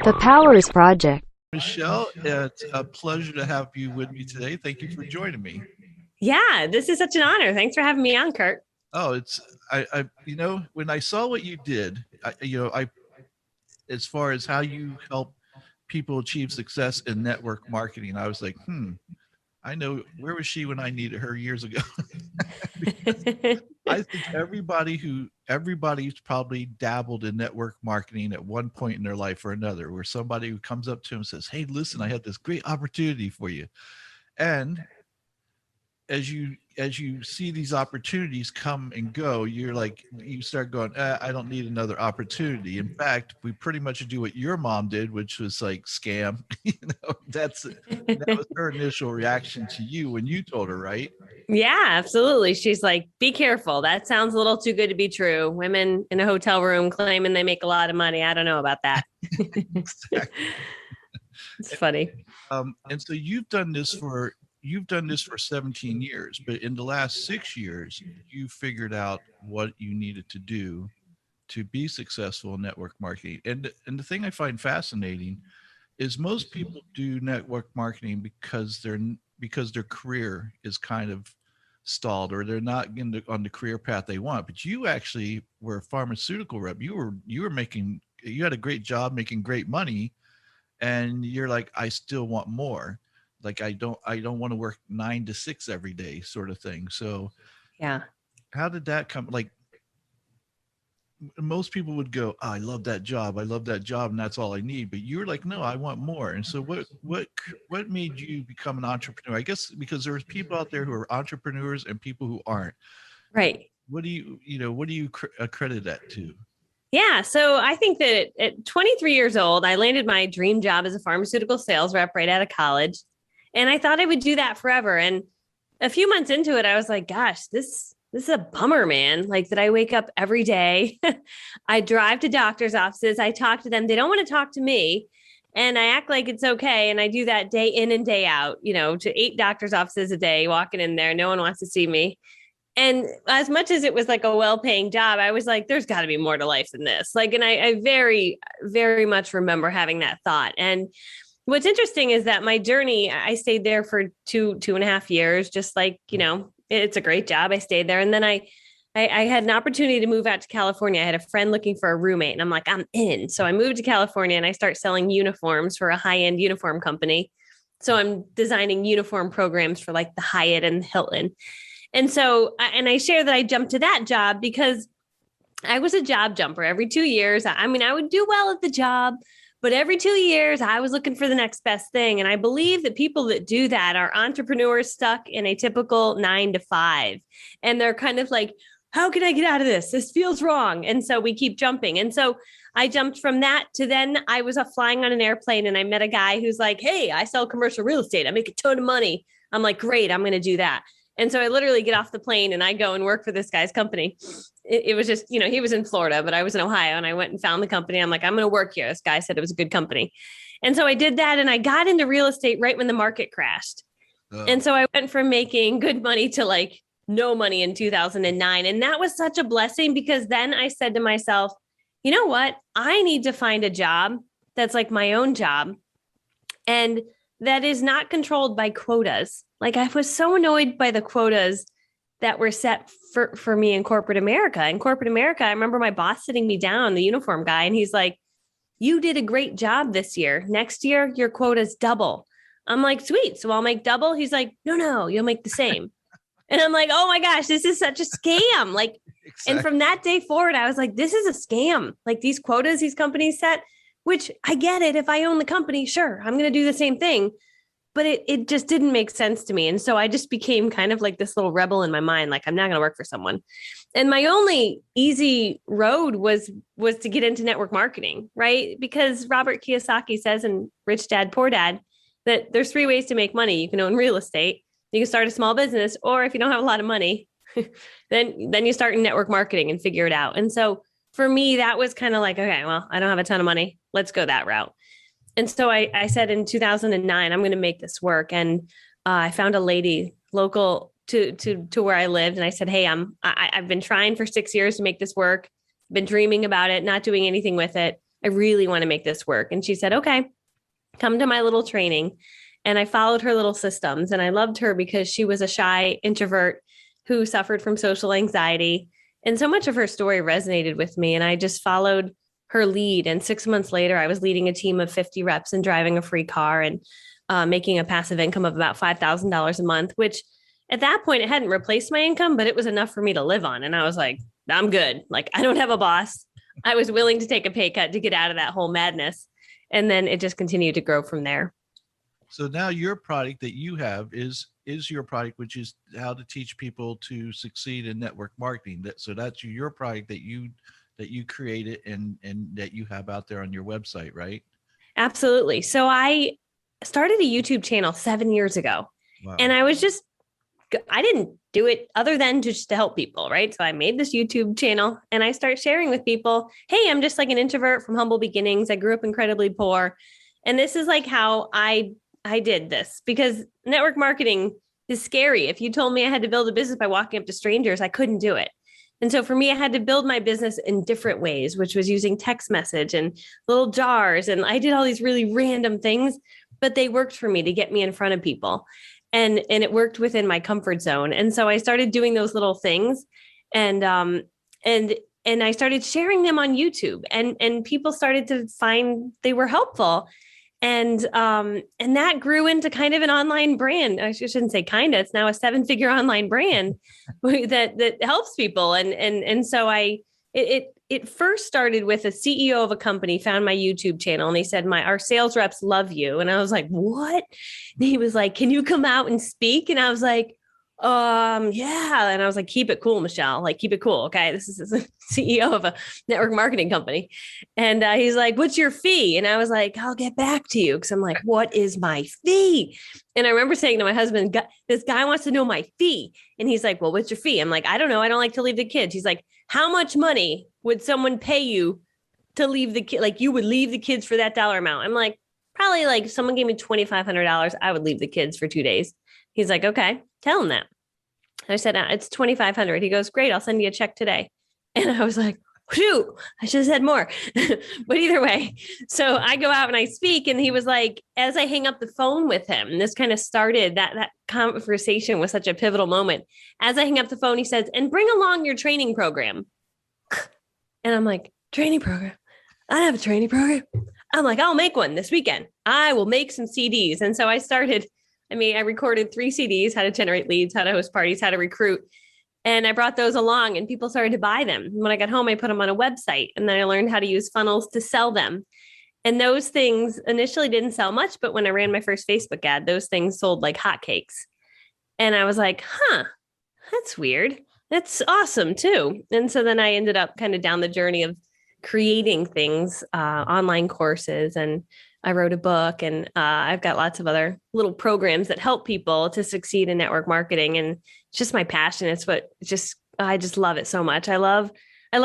The Powers Project. Michelle, it's a pleasure to have you with me today. Thank you for joining me. Yeah, this is such an honor. Thanks for having me on, Kurt. Oh, when I saw what you did, as far as how you help people achieve success in network marketing, I was like, I know where was she when I needed her years ago. Because I think everybody's probably dabbled in network marketing at one point in their life or another, where somebody who comes up to them and says, "Hey, listen, I have this great opportunity for you," and as you see these opportunities come and go, you start going, I don't need another opportunity. In fact, we pretty much do what your mom did, which was like scam. That was her initial reaction to you when you told her, right? Yeah, absolutely. She's like, be careful. That sounds a little too good to be true. Women in a hotel room claiming they make a lot of money. I don't know about that. Exactly. It's funny. And so you've done this for 17 years, but in the last 6 years, you figured out what you needed to do to be successful in network marketing. And the thing I find fascinating is most people do network marketing because their career is kind of stalled, or they're not on the career path they want. But you actually were a pharmaceutical rep. You had a great job making great money, and you're like, I still want more. Like I don't want to work 9 to 6 every day, sort of thing. So Yeah. how did that come? Like, most people would go, oh, I love that job, and that's all I need. But you're like, no, I want more. And so what made you become an entrepreneur? I guess because there's people out there who are entrepreneurs and people who aren't. Right. What do you accredit that to? Yeah. So I think that at 23 years old, I landed my dream job as a pharmaceutical sales rep right out of college. And I thought I would do that forever. And a few months into it, I was like, gosh, this is a bummer, man. Like that I wake up every day. I drive to doctors' offices. I talk to them. They don't want to talk to me. And I act like it's okay. And I do that day in and day out, to 8 doctors' offices a day, walking in there. No one wants to see me. And as much as it was like a well-paying job, I was like, there's got to be more to life than this. Like, and I very, very much remember having that thought. And what's interesting is that my journey, I stayed there for 2.5 years, just like, it's a great job. I stayed there. And then I had an opportunity to move out to California. I had a friend looking for a roommate, and I'm like, I'm in. So I moved to California and I start selling uniforms for a high-end uniform company. So I'm designing uniform programs for like the Hyatt and the Hilton. And so, and I share that I jumped to that job because I was a job jumper every 2 years. I mean, I would do well at the job, but every 2 years I was looking for the next best thing. And I believe that people that do that are entrepreneurs stuck in a typical 9 to 5. And they're kind of like, how can I get out of this? This feels wrong. And so we keep jumping. And so I jumped from that to then I was flying on an airplane and I met a guy who's like, hey, I sell commercial real estate. I make a ton of money. I'm like, great, I'm going to do that. And so I literally get off the plane and I go and work for this guy's company. It was just, he was in Florida, but I was in Ohio, and I went and found the company. I'm like, I'm going to work here. This guy said it was a good company. And so I did that, and I got into real estate right when the market crashed. And so I went from making good money to like no money in 2009. And that was such a blessing, because then I said to myself, you know what? I need to find a job that's like my own job and that is not controlled by quotas. Like, I was so annoyed by the quotas that were set for me in corporate America. In corporate America, I remember my boss sitting me down, the uniform guy, and he's like, you did a great job this year. Next year, your quota's double. I'm like, sweet. So I'll make double. He's like, no, you'll make the same. And I'm like, oh my gosh, this is such a scam. Like, Exactly. and from that day forward, I was like, this is a scam. Like, these quotas these companies set, which I get it. If I own the company, sure, I'm going to do the same thing. But it just didn't make sense to me. And so I just became kind of like this little rebel in my mind. Like, I'm not going to work for someone. And my only easy road was to get into network marketing, right? Because Robert Kiyosaki says in Rich Dad, Poor Dad, that there's 3 ways to make money. You can own real estate, you can start a small business, or if you don't have a lot of money, then you start in network marketing and figure it out. And so for me, that was kind of like, okay, well, I don't have a ton of money. Let's go that route. And so I said in 2009, I'm going to make this work. And I found a lady local to where I lived. And I said, hey, I've been trying for 6 years to make this work. Been dreaming about it, not doing anything with it. I really want to make this work. And she said, okay, come to my little training. And I followed her little systems. And I loved her because she was a shy introvert who suffered from social anxiety. And so much of her story resonated with me. And I just followed her lead. And 6 months later, I was leading a team of 50 reps and driving a free car and making a passive income of about $5,000 a month, which at that point, it hadn't replaced my income, but it was enough for me to live on. And I was like, I'm good. Like, I don't have a boss. I was willing to take a pay cut to get out of that whole madness. And then it just continued to grow from there. So now your product that you have is your product, which is how to teach people to succeed in network marketing. So that's your product that you created and that you have out there on your website, right? Absolutely. So I started a YouTube channel 7 years ago, and Wow. I didn't do it other than just to help people, right? So I made this YouTube channel and I start sharing with people, hey, I'm just like an introvert from humble beginnings. I grew up incredibly poor. And this is like how I did this, because network marketing is scary. If you told me I had to build a business by walking up to strangers, I couldn't do it. And so for me, I had to build my business in different ways, which was using text message and little jars. And I did all these really random things, but they worked for me to get me in front of people. And it worked within my comfort zone. And so I started doing those little things, and and and I started sharing them on YouTube, and people started to find they were helpful. And that grew into kind of an online brand. I shouldn't say kind of, it's now a 7-figure online brand that helps people. And so it first started with a CEO of a company found my YouTube channel, and he said, our sales reps love you. And I was like, what? And he was like, can you come out and speak? And I was like, yeah. And I was like, keep it cool, Michelle, like, keep it cool. Okay. This is the CEO of a network marketing company. And he's like, what's your fee? And I was like, I'll get back to you. Cause I'm like, what is my fee? And I remember saying to my husband, this guy wants to know my fee. And he's like, well, what's your fee? I'm like, I don't know. I don't like to leave the kids. He's like, how much money would someone pay you to leave the kid? Like, you would leave the kids for that dollar amount? I'm like, probably, like, someone gave me $2,500. I would leave the kids for 2 days. He's like, okay, tell him that. I said, it's 2,500. He goes, great. I'll send you a check today. And I was like, shoot, I should have said more. But either way, so I go out and I speak, and he was like, as I hang up the phone with him, and this kind of started that conversation was such a pivotal moment. As I hang up the phone, he says, and bring along your training program. And I'm like, training program? I have a training program. I'm like, I'll make one this weekend. I will make some CDs. And so I started, I recorded 3 CDs, how to generate leads, how to host parties, how to recruit. And I brought those along, and people started to buy them. When I got home, I put them on a website, and then I learned how to use funnels to sell them. And those things initially didn't sell much, but when I ran my first Facebook ad, those things sold like hotcakes. And I was like, that's weird. That's awesome too. And so then I ended up kind of down the journey of creating things, online courses, and I wrote a book, and I've got lots of other little programs that help people to succeed in network marketing. And it's just my passion. I just love it so much. I love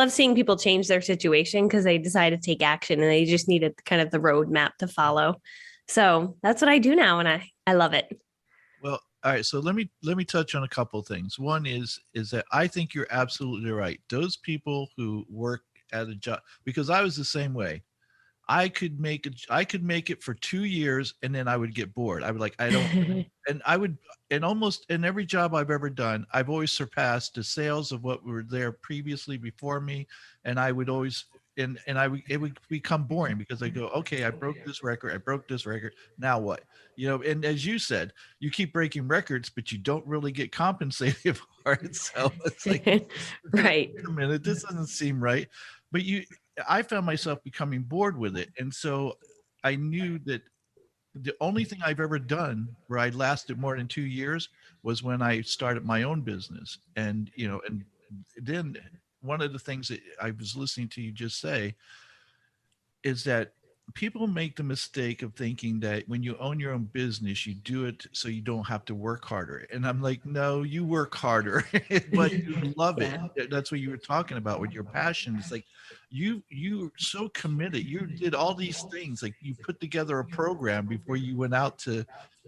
seeing people change their situation because they decide to take action, and they just needed kind of the roadmap to follow. So that's what I do now, and I love it. Well, all right. So let me touch on a couple of things. One is that I think you're absolutely right. Those people who work at a job, because I was the same way. I could make it for 2 years, and then I would get bored. I would like, I don't, and I would, and almost in every job I've ever done, I've always surpassed the sales of what were there previously before me. And I would always, and it would become boring because I go, okay, I broke this record. I broke this record. Now what? And as you said, you keep breaking records, but you don't really get compensated for it. So it's like, Right. wait a minute, this doesn't seem right. But I found myself becoming bored with it. And so I knew that the only thing I've ever done where I lasted more than 2 years was when I started my own business. And then one of the things that I was listening to you just say is that people make the mistake of thinking that when you own your own business, you do it so you don't have to work harder. And I'm like, no, you work harder, but you love it. Yeah. That's what you were talking about with your passion. It's like you're so committed. You did all these things. Like, you put together a program before you went out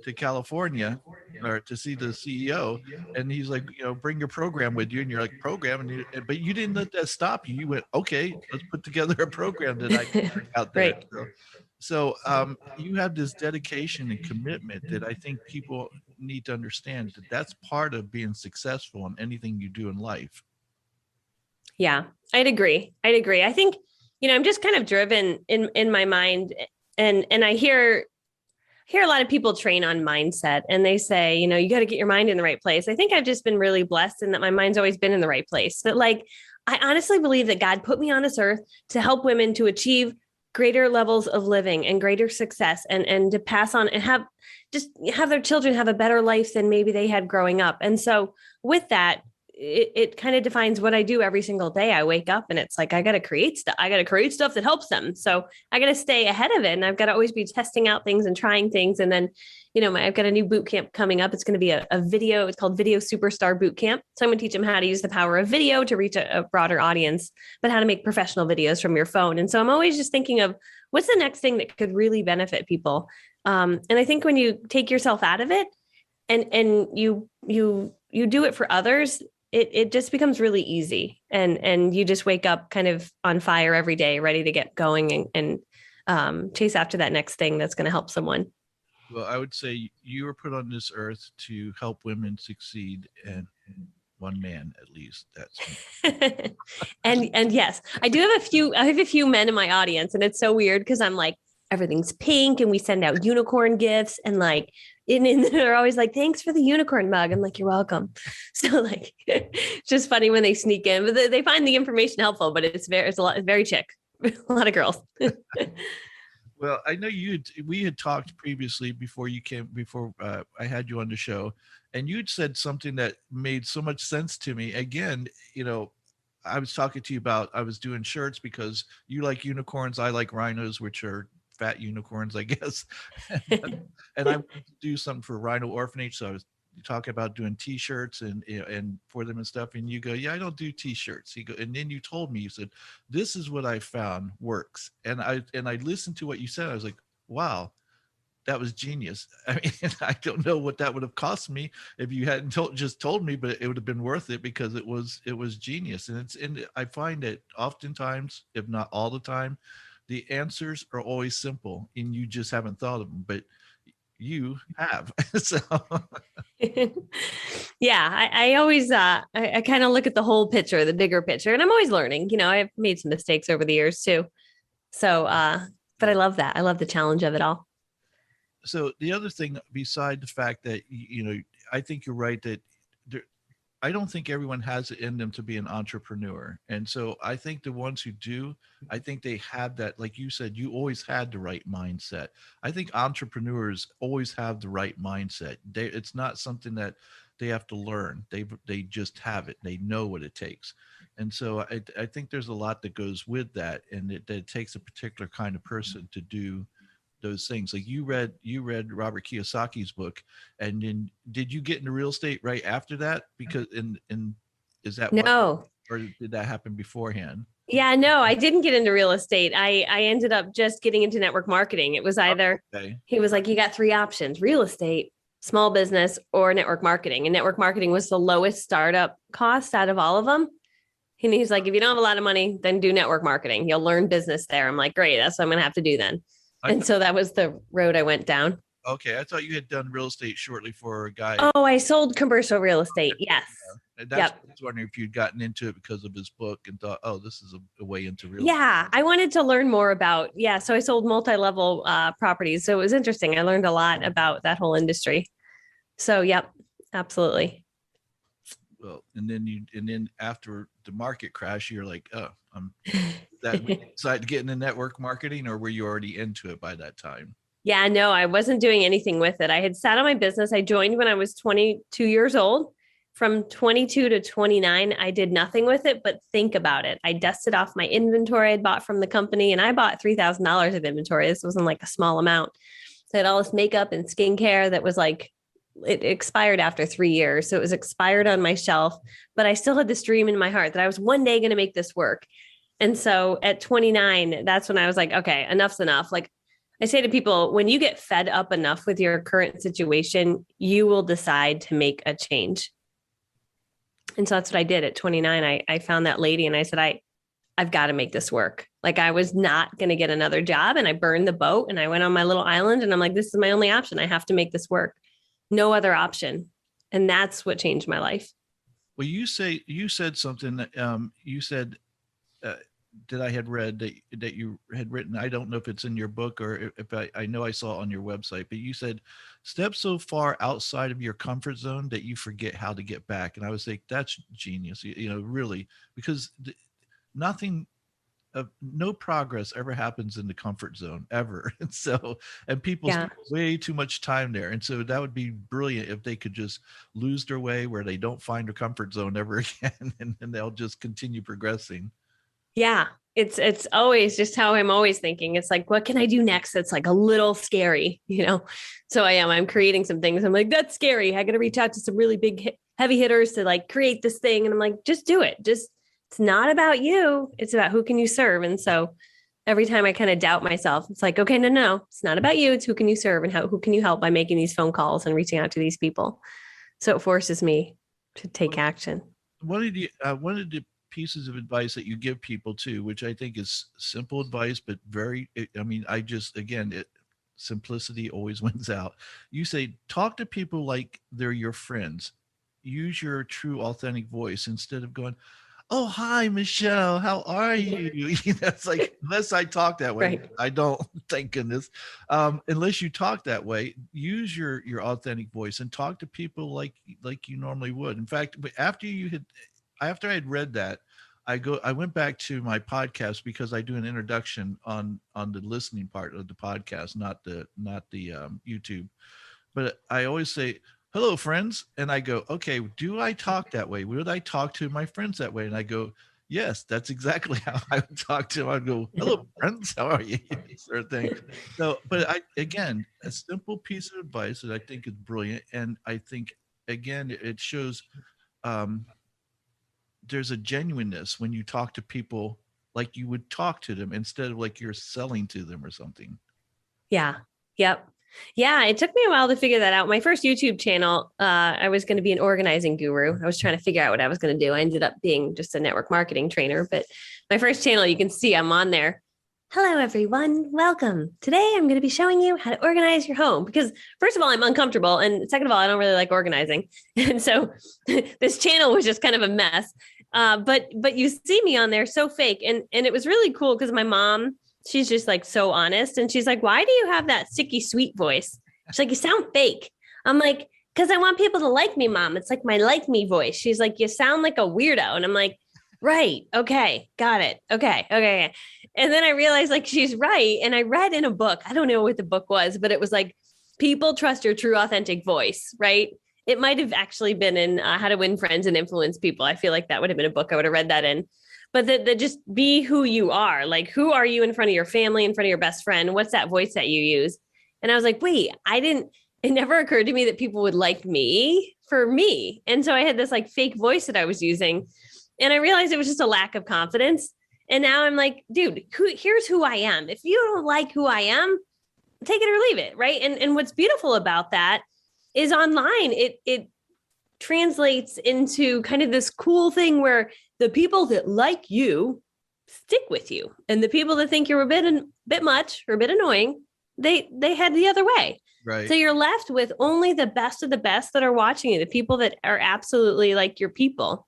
to California or to see the CEO, and he's like, bring your program with you, and you're like, program, but you didn't let that stop you. You went, okay, let's put together a program that I can bring out there. Right. So you have this dedication and commitment that I think people need to understand, that that's part of being successful in anything you do in life. Yeah, I'd agree. I think, I'm just kind of driven in my mind, and I hear a lot of people train on mindset, and they say, you got to get your mind in the right place. I think I've just been really blessed in that my mind's always been in the right place. That, like, I honestly believe that God put me on this earth to help women to achieve greater levels of living and greater success, and to pass on and have their children have a better life than maybe they had growing up. And so with that, it kind of defines what I do every single day. I wake up and it's like, I got to create stuff. I got to create stuff that helps them. So I got to stay ahead of it. And I've got to always be testing out things and trying things. And then, I've got a new boot camp coming up. It's going to be a video. It's called Video Superstar Boot Camp. So I'm going to teach them how to use the power of video to reach a broader audience, but how to make professional videos from your phone. And so I'm always just thinking of what's the next thing that could really benefit people. And I think when you take yourself out of it and you do it for others, it just becomes really easy, and you just wake up kind of on fire every day, ready to get going and chase after that next thing that's going to help someone. Well, I would say you were put on this earth to help women succeed, and one man at least. That's and yes, I have a few men in my audience, and it's so weird because I'm like, everything's pink and we send out unicorn gifts, and like, and they're always like, thanks for the unicorn mug. I'm like, you're welcome. So like, it's just funny when they sneak in, but they find the information helpful, but it's very chick, a lot of girls. Well, I know we had talked previously before I had you on the show, and you'd said something that made so much sense to me. Again, I was talking to you about, I was doing shirts because you like unicorns. I like rhinos, which are fat unicorns, I guess. And I wanted to do something for Rhino Orphanage. So I was talking about doing t-shirts and for them and stuff. And you go, yeah, I don't do t-shirts. And then you told me, you said, this is what I found works. And I listened to what you said. I was like, wow, that was genius. I mean, I don't know what that would have cost me if you hadn't just told me, but it would have been worth it because it was genius. And I find that oftentimes, if not all the time, the answers are always simple and you just haven't thought of them, but you have. So yeah, I always, I kind of look at the whole picture, the bigger picture, and I'm always learning. I've made some mistakes over the years too. So, but I love that. I love the challenge of it all. So the other thing, beside the fact that, I think you're right that I don't think everyone has it in them to be an entrepreneur. And so I think the ones who do, I think they have that, like you said, you always had the right mindset. I think entrepreneurs always have the right mindset. It's not something that they have to learn. They just have it. They know what it takes. And so I think there's a lot that goes with that, and that it takes a particular kind of person to do those things. Like you read Robert Kiyosaki's book, and then did you get into real estate right after that? Because is that no, or did that happen beforehand? Yeah, no, I didn't get into real estate. I ended up just getting into network marketing. It was either, He was like, you got three options: real estate, small business, or network marketing. And network marketing was the lowest startup cost out of all of them. And he's like, if you don't have a lot of money, then do network marketing. You'll learn business there. I'm like, great, that's what I'm going to have to do then. And so that was the road I went down. Okay. I thought you had done real estate shortly for a guy. Oh, I sold commercial real estate. Yes. Yeah. That's I was wondering if you'd gotten into it because of his book and thought, oh, this is a way into real estate. Yeah. I wanted to learn more about, so I sold multi-level properties. So it was interesting. I learned a lot about that whole industry. So, yep, absolutely. Well, and then after the market crash, you're like, oh, that we decided to get into network marketing, or were you already into it by that time? Yeah, no, I wasn't doing anything with it. I had sat on my business. I joined when I was 22 years old. From 22 to 29, I did nothing with it, but think about it. I dusted off my inventory I'd bought from the company, and I bought $3,000 of inventory. This wasn't like a small amount. So I had all this makeup and skincare that was like, it expired after 3 years. So it was expired on my shelf, but I still had this dream in my heart that I was one day going to make this work. And so at 29, that's when I was like, okay, enough's enough. Like, I say to people, when you get fed up enough with your current situation, you will decide to make a change. And so that's what I did at 29. I found that lady and I said, I've got to make this work. Like I was not going to get another job and I burned the boat and I went on my little island and I'm like, this is my only option. I have to make this work. No other option. And that's what changed my life. Well, you said something that you said uh, that I had read that you had written. I don't know if it's in your book or if I know I saw it on your website, but you said step so far outside of your comfort zone that you forget how to get back. And I was like, that's genius, really, because nothing no progress ever happens in the comfort zone ever. And so, and people Yeah. spend way too much time there. And so that would be brilliant if they could just lose their way where they don't find their comfort zone ever again. And they'll just continue progressing. Yeah. It's always just how I'm always thinking. It's like, what can I do next? That's like a little scary, you know? So I'm creating some things. I'm like, that's scary. I got to reach out to some really big, heavy hitters to like create this thing. And I'm like, just do it. Just, it's not about you. It's about who can you serve. And so every time I kind of doubt myself, it's like, okay, no, it's not about you. It's who can you serve and who can you help by making these phone calls and reaching out to these people. So it forces me to take action. One of the pieces of advice that you give people too, which I think is simple advice, but I mean, simplicity always wins out. You say, talk to people like they're your friends. Use your true authentic voice instead of going, oh, hi, Michelle, how are you? It's like, unless I talk that way, Right. I don't, thank goodness. Unless you talk that way, use your authentic voice and talk to people like you normally would. In fact, after I had read that, I went back to my podcast because I do an introduction on the listening part of the podcast, not the YouTube. But I always say, hello, friends. And I go, okay, do I talk that way? Would I talk to my friends that way? And I go, yes, that's exactly how I would talk to them. I'd go, hello, friends, how are you? Sort of thing. So, but again, a simple piece of advice that I think is brilliant. And I think, again, it shows um, there's a genuineness when you talk to people like you would talk to them instead of like you're selling to them or something. Yeah. Yep. Yeah, it took me a while to figure that out. My first YouTube channel, I was going to be an organizing guru. I was trying to figure out what I was going to do. I ended up being just a network marketing trainer. But my first channel, you can see I'm on there. Hello, everyone. Welcome. Today, I'm going to be showing you how to organize your home because, first of all, I'm uncomfortable. And second of all, I don't really like organizing. And so this channel was just kind of a mess. But you see me on there so fake. And it was really cool because my mom, she's just like so honest. And she's like, why do you have that sticky sweet voice? She's like, you sound fake. I'm like, because I want people to like me, mom. It's like my like me voice. She's like, you sound like a weirdo. And I'm like, right. Okay. Got it. Okay. And then I realized like she's right. And I read in a book, I don't know what the book was, but it was like, people trust your true authentic voice, right? It might have actually been in How to Win Friends and Influence People. I feel like that would have been a book I would have read that in. But that just be who you are. Like, who are you in front of your family, in front of your best friend? What's that voice that you use? And I was like, wait, it never occurred to me that people would like me for me. And so I had this like fake voice that I was using. And I realized it was just a lack of confidence. And now I'm like, dude, here's who I am. If you don't like who I am, take it or leave it. Right. And what's beautiful about that is online, it translates into kind of this cool thing where the people that like you stick with you, and the people that think you're a bit much or a bit annoying, they head the other way. Right. So you're left with only the best of the best that are watching you, the people that are absolutely like your people.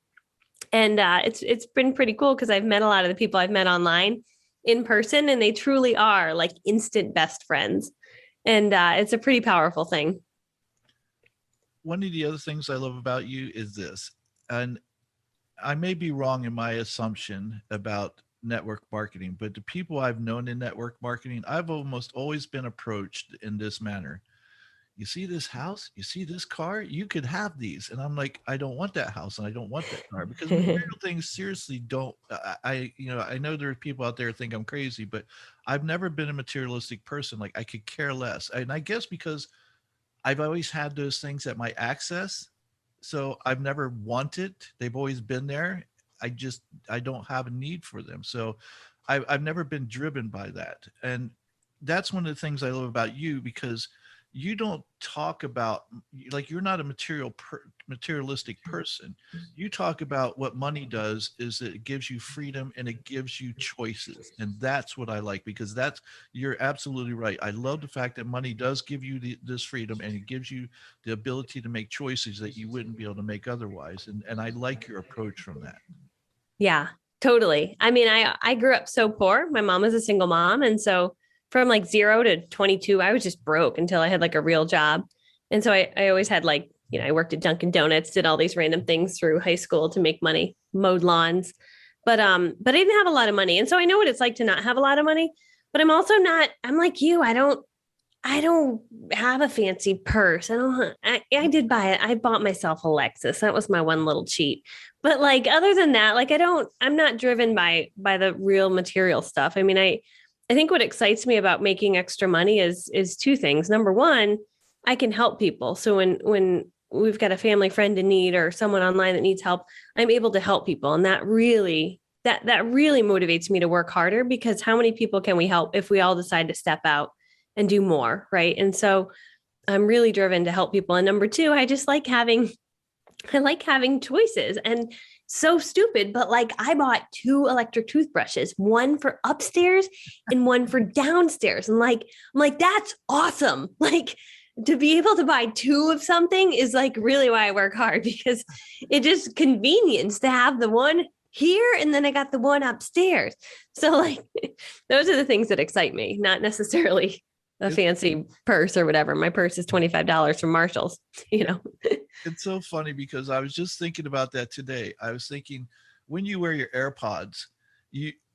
And it's been pretty cool because I've met a lot of the people I've met online in person, and they truly are like instant best friends. And it's a pretty powerful thing. One of the other things I love about you is this, and I may be wrong in my assumption about network marketing, but the people I've known in network marketing, I've almost always been approached in this manner. You see this house, you see this car, you could have these. And I'm like, I don't want that house and I don't want that car because material things seriously don't. I know there are people out there who think I'm crazy, but I've never been a materialistic person. Like I could care less. And I guess because I've always had those things at my access. So I've never wanted, they've always been there. I don't have a need for them. So I've never been driven by that. And that's one of the things I love about you, because you don't talk about, like, you're not a materialistic person. You talk about what money does is that it gives you freedom and it gives you choices. And that's what I like, because that's, you're absolutely right. I love the fact that money does give you this freedom, and it gives you the ability to make choices that you wouldn't be able to make otherwise. And I like your approach from that. Yeah, totally. I mean, I grew up so poor. My mom was a single mom. And so from like 0 to 22, I was just broke until I had like a real job. And so I always had like, I worked at Dunkin' Donuts, did all these random things through high school to make money, mowed lawns. But I didn't have a lot of money. And so I know what it's like to not have a lot of money, but I'm also not, I'm like you. I don't have a fancy purse. I did buy it. I bought myself a Lexus. That was my one little cheat. But like, other than that, like, I'm not driven by the real material stuff. I mean, I think what excites me about making extra money is two things. Number one, I can help people. So when we've got a family friend in need or someone online that needs help, I'm able to help people. And that really, that really motivates me to work harder, because how many people can we help if we all decide to step out and do more, right? And so I'm really driven to help people. And number two, I like having choices. And so stupid, but like, I bought 2 electric toothbrushes, one for upstairs and one for downstairs. And like, I'm like, that's awesome. Like, to be able to buy 2 of something is like really why I work hard, because it just convenience to have the one here and then I got the one upstairs. So like, those are the things that excite me, not necessarily a fancy purse or whatever. My purse is $25 from Marshall's, It's so funny, because I was just thinking about that today. I was thinking, when you wear your AirPods,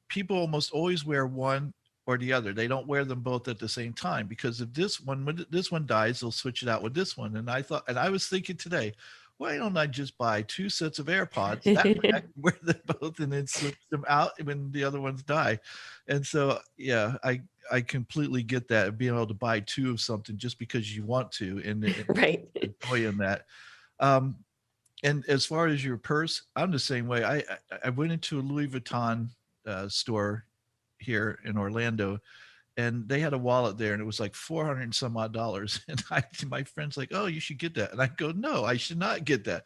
people almost always wear one or the other. They don't wear them both at the same time, because if when this one dies, they'll switch it out with this one. And I was thinking today, why don't I just buy 2 sets of AirPods? That way I can wear them both and then switch them out when the other ones die. And so, yeah, I completely get that, being able to buy 2 of something just because you want to, and Right. joy in that. Um, and as far as your purse, I'm the same way. I went into a Louis Vuitton store here in Orlando, and they had a wallet there, and it was like 400 and some odd dollars. And my friend's like, "Oh, you should get that." And I go, "No, I should not get that.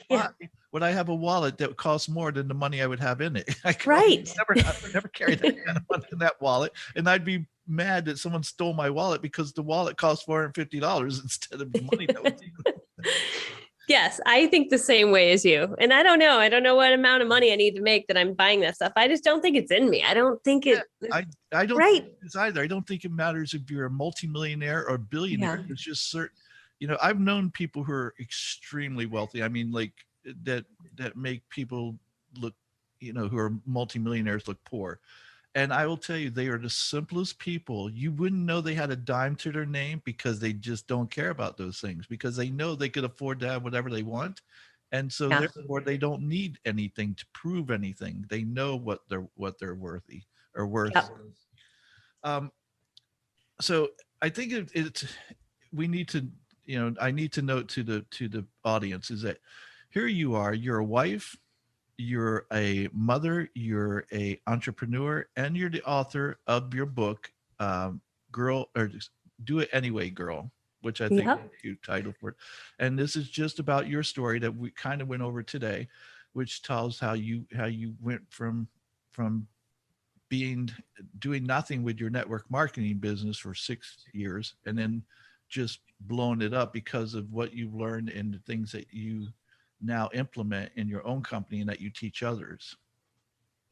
Why would I have a wallet that costs more than the money I would have in it?" I go, Right. I would never carry that kind of money in that wallet. And I'd be mad that someone stole my wallet, because the wallet cost $450 instead of the money that was in it. Yes, I think the same way as you. And I don't know what amount of money I need to make that I'm buying that stuff. I just don't think it's in me. I don't think it. I don't Right. think it's either. I don't think it matters if you're a multimillionaire or a billionaire. Yeah. It's just certain, I've known people who are extremely wealthy. I mean, like, that make people look, who are multimillionaires look poor. And I will tell you, they are the simplest people. You wouldn't know they had a dime to their name, because they just don't care about those things, because they know they could afford to have whatever they want. And so Yeah. therefore they don't need anything to prove anything. They know what they're worthy or worth. Yep. So I think it's we need to, I need to note to the audience is that here you are, you're a wife, you're a mother, you're a entrepreneur, and you're the author of your book, Girl, or Do It Anyway, Girl, which I think is a cute title for it. And this is just about your story that we kind of went over today, which tells how you went from doing nothing with your network marketing business for 6 years, and then just blowing it up because of what you've learned and the things that you now implement in your own company and that you teach others.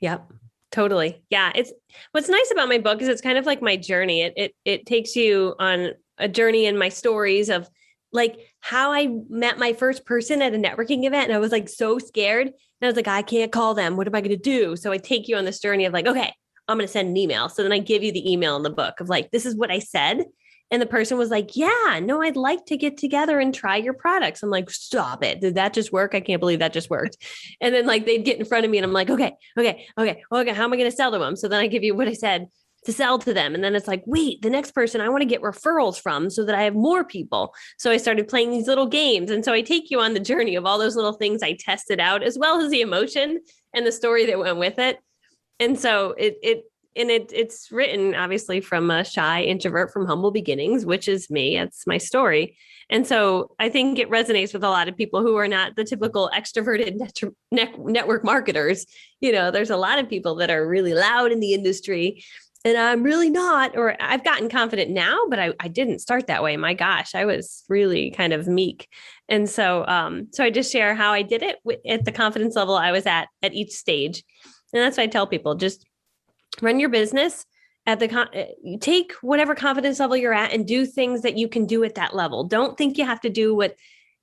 Yep. Totally. Yeah. It's what's nice about my book is it's kind of like my journey. It takes you on a journey in my stories of like how I met my first person at a networking event. And I was like so scared. And I was like, I can't call them. What am I going to do? So I take you on this journey of like, okay, I'm going to send an email. So then I give you the email in the book of like, this is what I said. And the person was like, yeah, no, I'd like to get together and try your products. I'm like, stop it. Did that just work? I can't believe that just worked. And then like they'd get in front of me and I'm like, okay. How am I going to sell to them? So then I give you what I said to sell to them. And then it's like, wait, the next person I want to get referrals from so that I have more people. So I started playing these little games. And so I take you on the journey of all those little things I tested out, as well as the emotion and the story that went with it. And so and it's written obviously from a shy introvert from humble beginnings, which is me. It's my story. And so I think it resonates with a lot of people who are not the typical extroverted network marketers. There's a lot of people that are really loud in the industry, and I'm really not, or I've gotten confident now, but I didn't start that way. My gosh, I was really kind of meek. And so I just share how I did it at the confidence level I was at each stage. And that's what I tell people, just run your business at you take whatever confidence level you're at and do things that you can do at that level. Don't think you have to do what,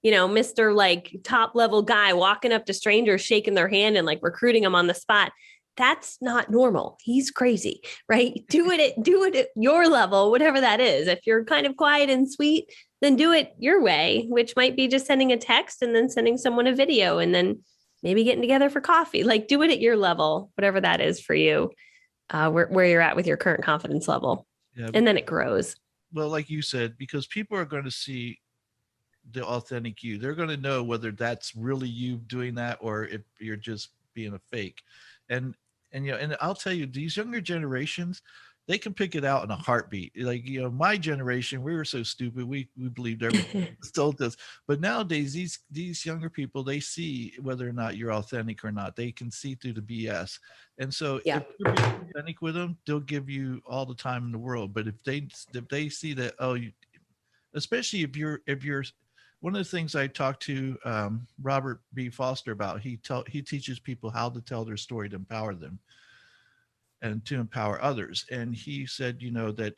Mr. like top level guy walking up to strangers, shaking their hand and like recruiting them on the spot. That's not normal. He's crazy, right? Do it at your level, whatever that is. If you're kind of quiet and sweet, then do it your way, which might be just sending a text and then sending someone a video and then maybe getting together for coffee. Like do it at your level, whatever that is for you, where you're at with your current confidence level. Yeah. And then it grows. Well, like you said, because people are going to see the authentic you. They're going to know whether that's really you doing that or if you're just being a fake. And and I'll tell you, these younger generations, they can pick it out in a heartbeat. Like, my generation, we were so stupid. We believed everything was told us. But nowadays, these younger people, they see whether or not you're authentic or not. They can see through the BS. And so Yeah. if you're being authentic with them, they'll give you all the time in the world. But if they see that, especially if you're one of the things I talked to Robert B. Foster about, he teaches people how to tell their story to empower them and to empower others. And he said, that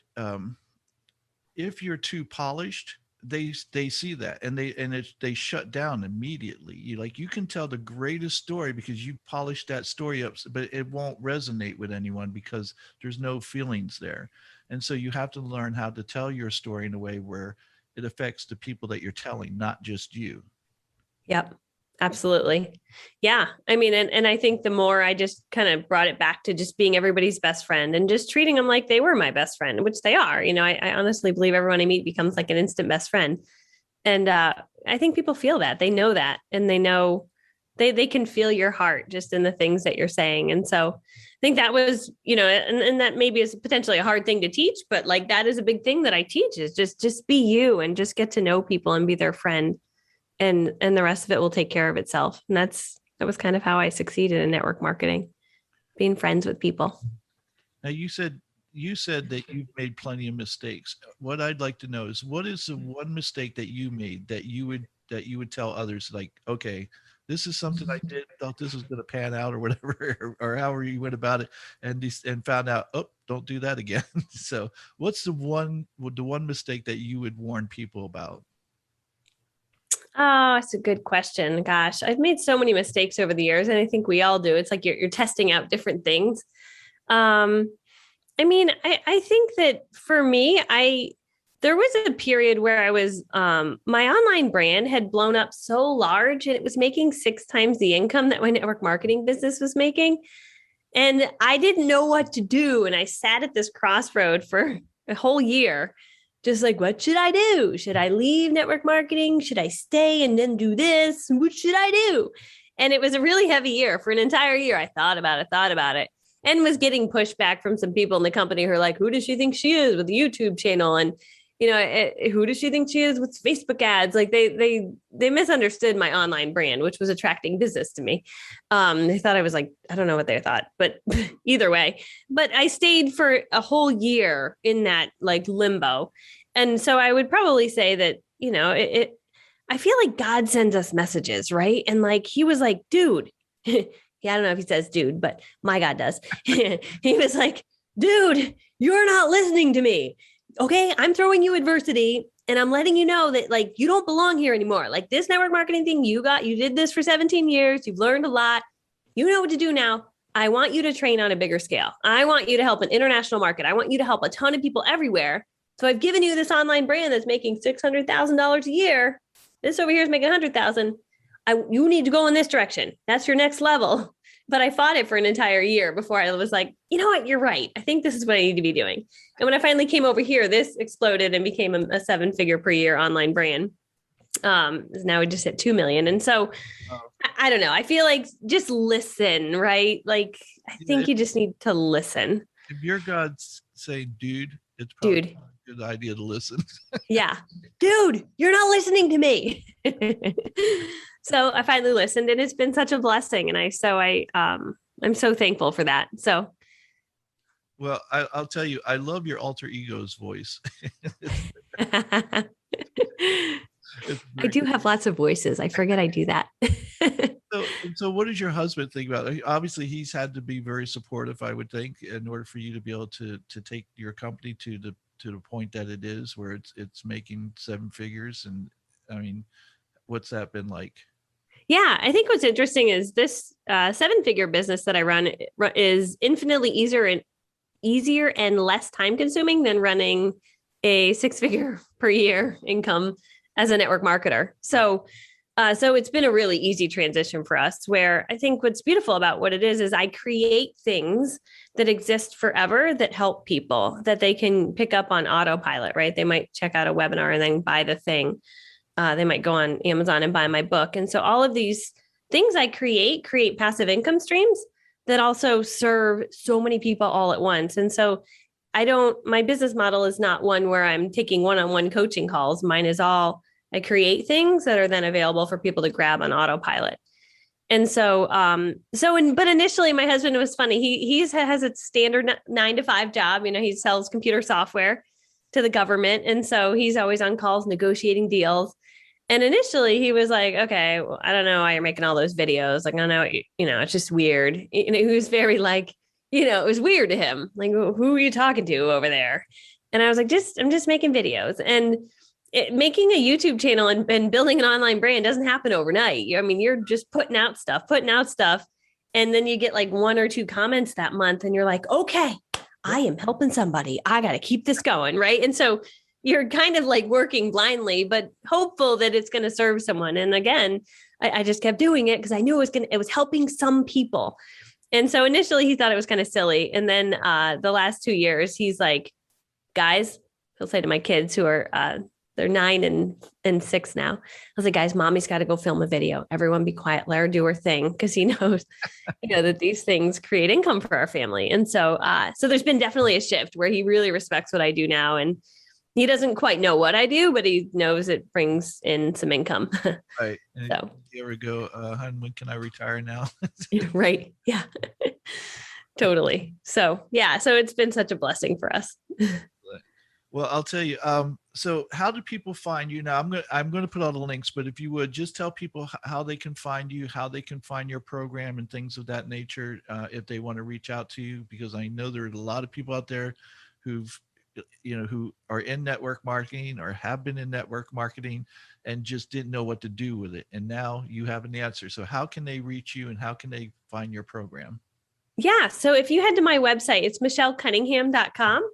if you're too polished, they see that and they shut down immediately. You can tell the greatest story because you polished that story up, but it won't resonate with anyone because there's no feelings there. And so you have to learn how to tell your story in a way where it affects the people that you're telling, not just you. Yep. Absolutely. Yeah. I mean, and I think the more I just kind of brought it back to just being everybody's best friend and just treating them like they were my best friend, which they are. I honestly believe everyone I meet becomes like an instant best friend. And I think people feel that. They know that. And they know they can feel your heart just in the things that you're saying. And so I think that was, and that maybe is potentially a hard thing to teach, but like that is a big thing that I teach is just be you and just get to know people and be their friend. And the rest of it will take care of itself. And that was kind of how I succeeded in network marketing, being friends with people. Now you said that you've made plenty of mistakes. What I'd like to know is what is the one mistake that you made that you would tell others, like, okay, this is something I did, thought this was going to pan out or whatever, or however you went about it, and found out, oh, don't do that again. So what's the one mistake that you would warn people about? Oh, it's a good question. Gosh, I've made so many mistakes over the years, and I think we all do. It's like you're testing out different things. I mean, I think that for me, there was a period where I was my online brand had blown up so large and it was making 6 times the income that my network marketing business was making. And I didn't know what to do. And I sat at this crossroad for a whole year, just like, what should I do? Should I leave network marketing? Should I stay and then do this? What should I do? And it was a really heavy year. For an entire year, I thought about it, and was getting pushback from some people in the company who are like, who does she think she is with the YouTube channel? And, who does she think she is with Facebook ads? Like they misunderstood my online brand, which was attracting business to me. They thought I was like, I don't know what they thought, but either way, but I stayed for a whole year in that like limbo. And so I would probably say that, I feel like God sends us messages, right? And like, he was like, dude, yeah, I don't know if he says dude, but my God does. He was like, dude, you're not listening to me. Okay, I'm throwing you adversity and I'm letting you know that like you don't belong here anymore. Like this network marketing thing, you did this for 17 years. You've learned a lot. You know what to do now. I want you to train on a bigger scale. I want you to help an international market. I want you to help a ton of people everywhere. So I've given you this online brand that's making $600,000 a year. This over here is making 100,000. You need to go in this direction. That's your next level. But I fought it for an entire year before I was like, you know what? You're right. I think this is what I need to be doing. And when I finally came over here, this exploded and became a 7-figure per year online brand. Now we just hit 2 million. And so I don't know. I feel like just listen, right? Like, I think you just need to listen. if your God's saying, dude, it's probably Dude. a good idea to listen. Yeah. Dude, you're not listening to me. So I finally listened and it's been such a blessing. And I'm so thankful for that. So Well, I'll tell you, I love your alter ego's voice. I It's very do have lots of voices. I forget I do that. so what does your husband think about it? Obviously, he's had to be very supportive, I would think, in order for you to be able to take your company to the point that it is, where it's making seven figures. And I mean, what's that been like? Yeah, I think what's interesting is this seven-figure business that I run is infinitely easier and less time consuming than running a six-figure per year income as a network marketer. So it's been a really easy transition for us, where I think what's beautiful about what it is I create things that exist forever that help people, that they can pick up on autopilot, right? They might check out a webinar and then buy the thing. They might go on Amazon and buy my book. And so all of these things I create passive income streams that also serve so many people all at once. And so my business model is not one where I'm taking one-on-one coaching calls. Mine is all, I create things that are then available for people to grab on autopilot. And so, but initially my husband, was funny. He has a standard 9 to 5 job. He sells computer software to the government. And so he's always on calls, negotiating deals. And initially he was like, okay, well, I don't know why you're making all those videos. Like, I know, it's just weird. He was very like, it was weird to him. Like, who are you talking to over there? And I was like, I'm just making videos. And making a YouTube channel and building an online brand doesn't happen overnight. I mean, you're just putting out stuff. And then you get like 1 or 2 comments that month and you're like, okay, I am helping somebody. I got to keep this going. Right. And so you're kind of like working blindly, but hopeful that it's going to serve someone. And again, I just kept doing it because I knew it was helping some people. And so initially he thought it was kind of silly. And then the last 2 years, he's like, guys, he'll say to my kids who are, they're 9 and 6 now. I was like, guys, mommy's got to go film a video. Everyone be quiet. Let her do her thing. Cause he knows, that these things create income for our family. And so there's been definitely a shift where he really respects what I do now. And he doesn't quite know what I do, but he knows it brings in some income. Right. And So you ever go, hon, when can I retire now? right. Yeah, totally. So, yeah. So it's been such a blessing for us. Well, I'll tell you. So how do people find you now? I'm going to put all the links, but if you would just tell people how they can find you, how they can find your program and things of that nature, if they want to reach out to you, because I know there are a lot of people out there who are in network marketing or have been in network marketing and just didn't know what to do with it. And now you have an answer. So how can they reach you and how can they find your program? Yeah. So if you head to my website, it's michellcunningham.com.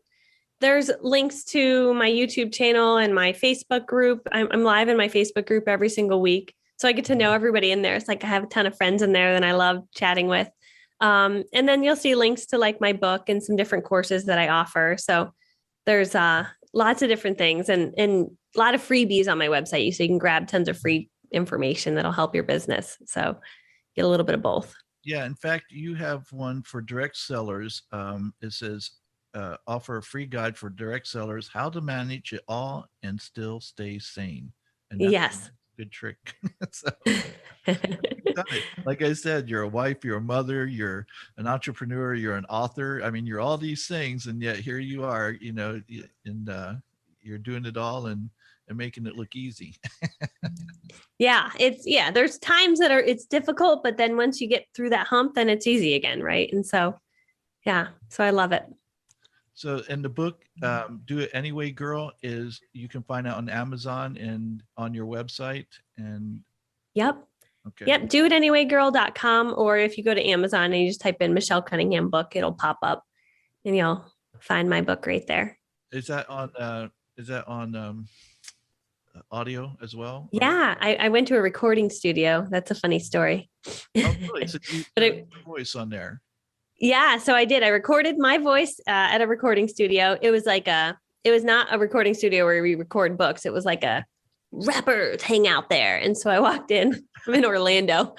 There's links to my YouTube channel and my Facebook group. I'm live in my Facebook group every single week. So I get to know everybody in there. It's like I have a ton of friends in there that I love chatting with. And then you'll see links to like my book and some different courses that I offer. So there's lots of different things and a lot of freebies on my website. So you can grab tons of free information that'll help your business. So get a little bit of both. Yeah. In fact, you have one for direct sellers. It says, offer a free guide for direct sellers, how to manage it all and still stay sane. And that's Yes. a good trick. So, like I said, you're a wife, you're a mother, you're an entrepreneur, you're an author. I mean, you're all these things, and yet here you are, and you're doing it all and making it look easy. Yeah, there's times that it's difficult, but then once you get through that hump, then it's easy again, right? And so, yeah, so I love it. So in the book, Do It Anyway, Girl, you can find out on Amazon and on your website. And Yep. Okay. Yep. doitanyway.girl.com. Or if you go to Amazon and you just type in Michelle Cunningham book, it'll pop up and you'll find my book right there. Is that on audio as well? Yeah. I went to a recording studio. That's a funny story. Oh, really? So you put a voice on there. Yeah. So I did. I recorded my voice at a recording studio. It was not a recording studio where we record books. It was like a rappers hang out there. And so I walked in. I'm in Orlando.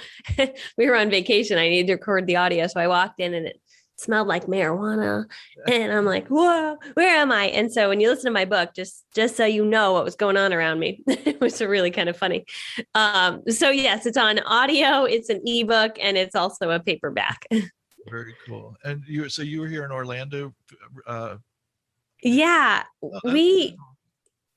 We were on vacation. I needed to record the audio. So I walked in and smelled like marijuana. And I'm like, whoa, where am I? And so when you listen to my book, just so you know what was going on around me, it was really kind of funny. So yes, it's on audio, it's an ebook, and it's also a paperback. Very cool. And you were here in Orlando. Uh, Yeah, oh, that's we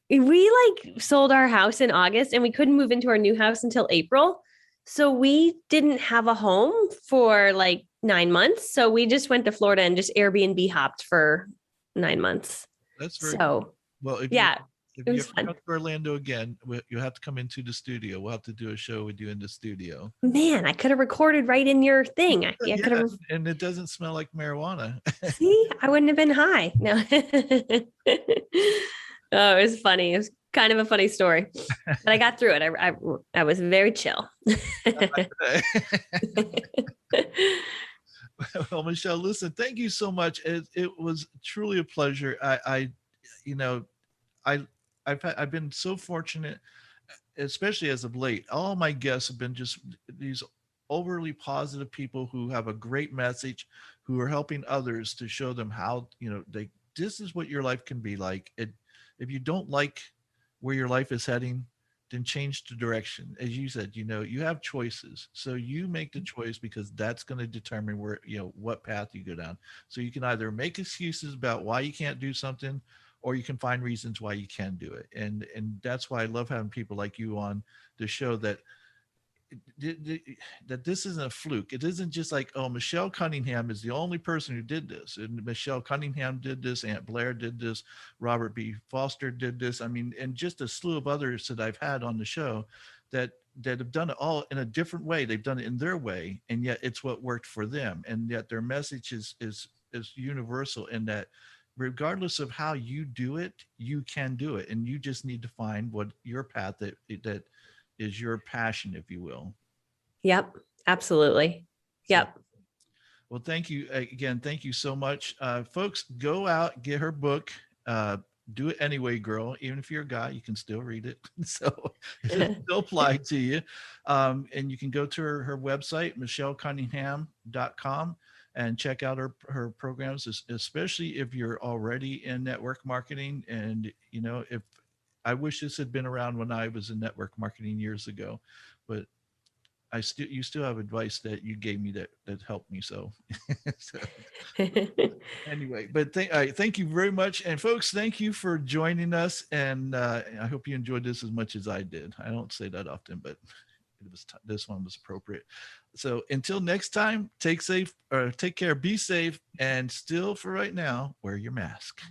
like sold our house in August and we couldn't move into our new house until April. So we didn't have a home for like 9 months. So we just went to Florida and just Airbnb hopped for 9 months. that's very cool. So Well, yeah, if it you was ever fun. come to Orlando again, you have to come into the studio. We'll have to do a show with you in the studio. Man, I could have recorded right in your thing. I Yeah, could have. and it doesn't smell like marijuana. See, I wouldn't have been high. No. Oh, it was funny. It was kind of a funny story, but I got through it. I was very chill. Well, Michelle, listen, thank you so much. It was truly a pleasure. You know, I, I've been so fortunate, especially as of late. All my guests have been just these overly positive people who have a great message, who are helping others to show them how, this is what your life can be like. If you don't like where your life is heading, then change the direction. As you said, you have choices. So you make the choice because that's going to determine where, what path you go down. So you can either make excuses about why you can't do something, or you can find reasons why you can do it. And that's why I love having people like you on the show that this isn't a fluke. It isn't just like, oh, Michelle Cunningham is the only person who did this. And Michelle Cunningham did this, Aunt Blair did this, Robert B. Foster did this. I mean, and just a slew of others that I've had on the show that have done it all in a different way. They've done it in their way, and yet it's what worked for them. And yet their message is universal in that regardless of how you do it, you can do it. And you just need to find what your path that is your passion, if you will. Yep, absolutely. So, Yep. well, thank you again. Thank you so much. Folks, go out, get her book. Uh, do it anyway, girl. Even if you're a guy, you can still read it. So it still apply to you. And you can go to her website, michellcunningham.com, and check out her programs, especially if you're already in network marketing. And, if I wish this had been around when I was in network marketing years ago, but you still have advice that you gave me that helped me. So, so anyway, but thank you very much. And folks, thank you for joining us. And I hope you enjoyed this as much as I did. I don't say that often, but this one was appropriate. So until next time, take care, be safe, and still for right now, wear your mask.